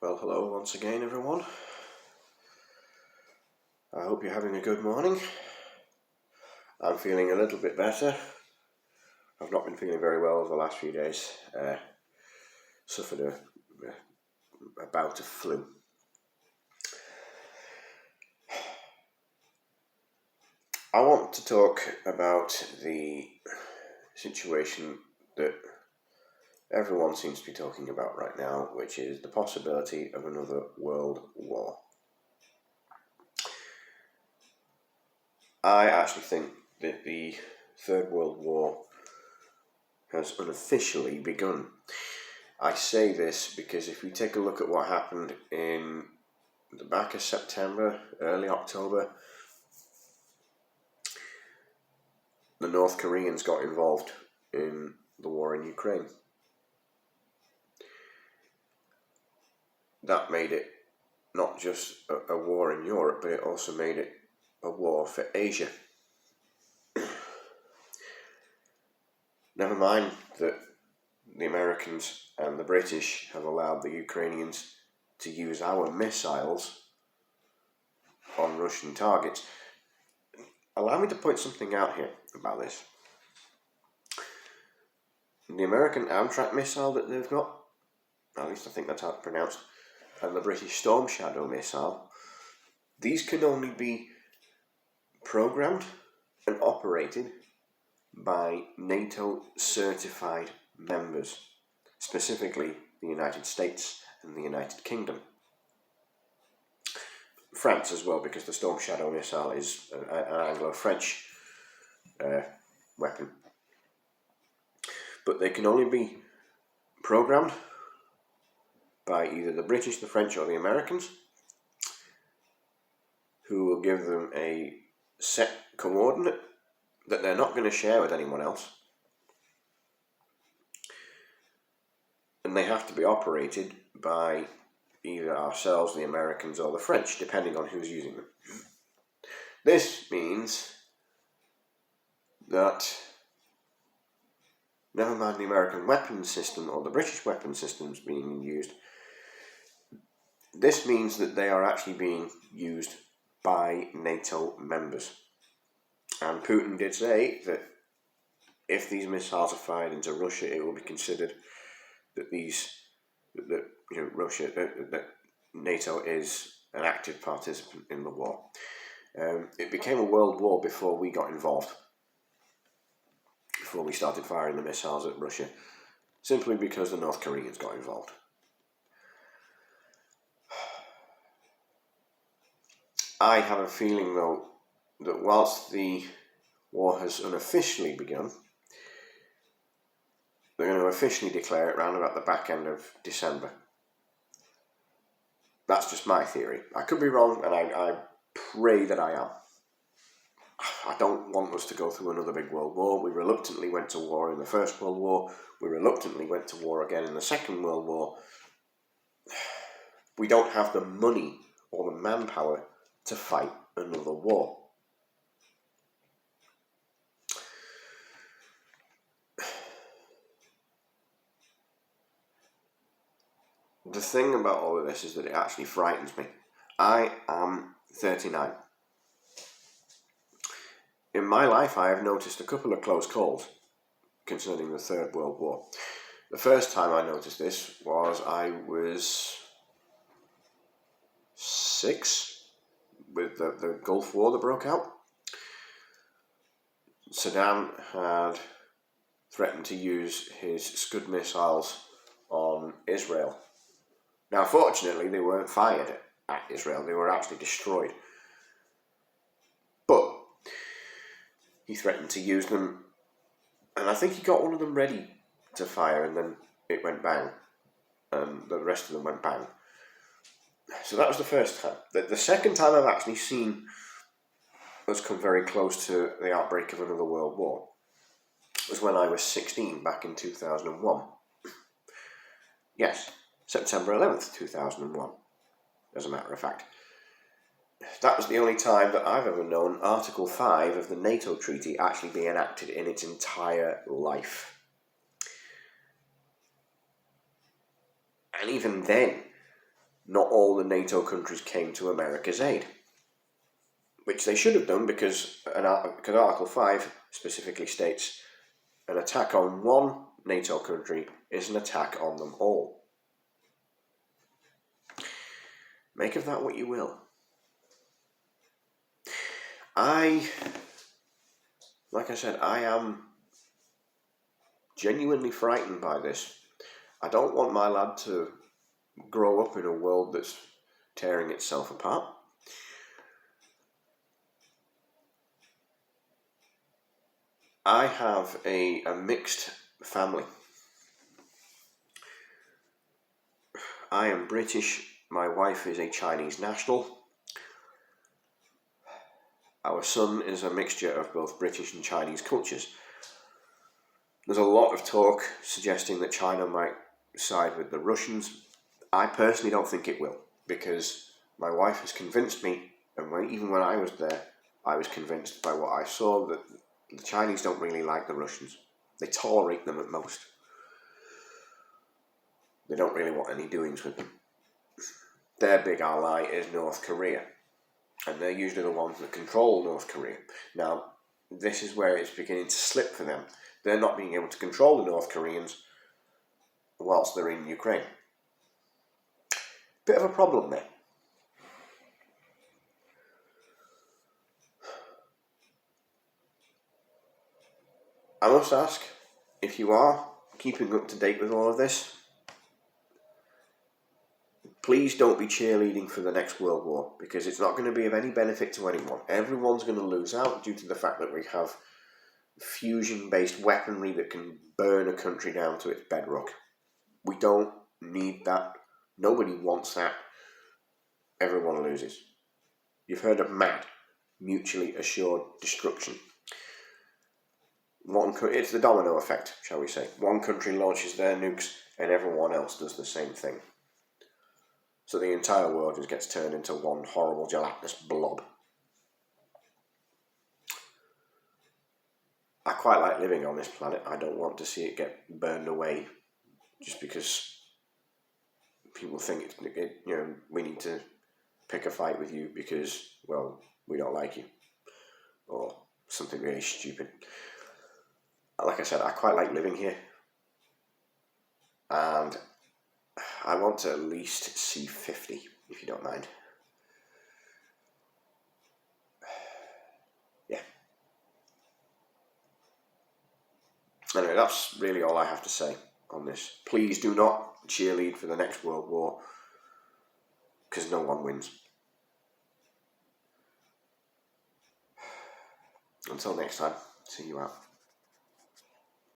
Well, hello once again, everyone. I hope you're having a good morning. I'm feeling a little bit better. I've not been feeling very well over the last few days. Suffered a bout of flu. I want to talk about the situation that everyone seems to be talking about right now, which is the possibility of another world war. I actually think that the Third World War has unofficially begun. I say this because if we take a look at what happened in the back of September, early October, the North Koreans got involved in the war in Ukraine. That made it not just a war in Europe, but it also made it a war for Asia. Never mind that the Americans and the British have allowed the Ukrainians to use our missiles on Russian targets. Allow me to point something out here about this. The American Amtrak missile that they've got, at least I think that's how it's pronounced, and the British Storm Shadow missile, these can only be programmed and operated by NATO certified members, specifically the United States and the United Kingdom. France as well, because the Storm Shadow missile is an Anglo-French weapon. But they can only be programmed by either the British, the French, or the Americans, who will give them a set coordinate that they're not going to share with anyone else. And they have to be operated by either ourselves, the Americans, or the French, depending on who's using them. This means that, never mind the American weapons system or the British weapons systems being used, this means that they are actually being used by NATO members. And Putin did say that if these missiles are fired into Russia, it will be considered that that NATO is an active participant in the war. It became a world war before we got involved, before we started firing the missiles at Russia, simply because the North Koreans got involved. I have a feeling, though, that whilst the war has unofficially begun, they're going to officially declare it round about the back end of December. That's just my theory. I could be wrong, and I pray that I am. I don't want us to go through another big world war. We reluctantly went to war in the First World War. We reluctantly went to war again in the Second World War. We don't have the money or the manpower to fight another war. The thing about all of this is that it actually frightens me. I am 39. In my life, I have noticed a couple of close calls concerning the Third World War. The first time I noticed this was I was 6, with the Gulf War that broke out. Saddam had threatened to use his Scud missiles on Israel. Now, fortunately, they weren't fired at Israel. They were actually destroyed. But he threatened to use them, and I think he got one of them ready to fire, and then it went bang, and the rest of them went bang. So that was the first time. The second time I've actually seen us come very close to the outbreak of another world war was when I was 16, back in 2001. Yes, September 11th, 2001, as a matter of fact. That was the only time that I've ever known Article 5 of the NATO Treaty actually be enacted in its entire life. And even then, not all the NATO countries came to America's aid, which they should have done because Article 5 specifically states an attack on one NATO country is an attack on them all. Make of that what you will. Like I said, I am genuinely frightened by this. I don't want my lad to grow up in a world that's tearing itself apart. I have a mixed family. I am British. My wife is a Chinese national. Our son is a mixture of both British and Chinese cultures. There's a lot of talk suggesting that China might side with the Russians. I personally don't think it will, because my wife has convinced me, and even when I was there, I was convinced by what I saw that the Chinese don't really like the Russians. They tolerate them at most. They don't really want any doings with them. Their big ally is North Korea, and they're usually the ones that control North Korea. Now, this is where it's beginning to slip for them. They're not being able to control the North Koreans whilst they're in Ukraine. Bit of a problem there. I must ask, if you are keeping up to date with all of this, please don't be cheerleading for the next World War, because it's not going to be of any benefit to anyone. Everyone's going to lose out due to the fact that we have fusion-based weaponry that can burn a country down to its bedrock. We don't need that. Nobody wants that. Everyone loses. You've heard of MAD, mutually assured destruction. It's the domino effect, shall we say. One country launches their nukes and everyone else does the same thing. So the entire world just gets turned into one horrible gelatinous blob. I quite like living on this planet. I don't want to see it get burned away just because people think we need to pick a fight with you because, well, we don't like you, or something really stupid. Like I said, I quite like living here, and I want to at least see 50, if you don't mind. Yeah. Anyway, that's really all I have to say on this. Please do not cheerlead for the next World War, because no one wins. Until next time, see you out.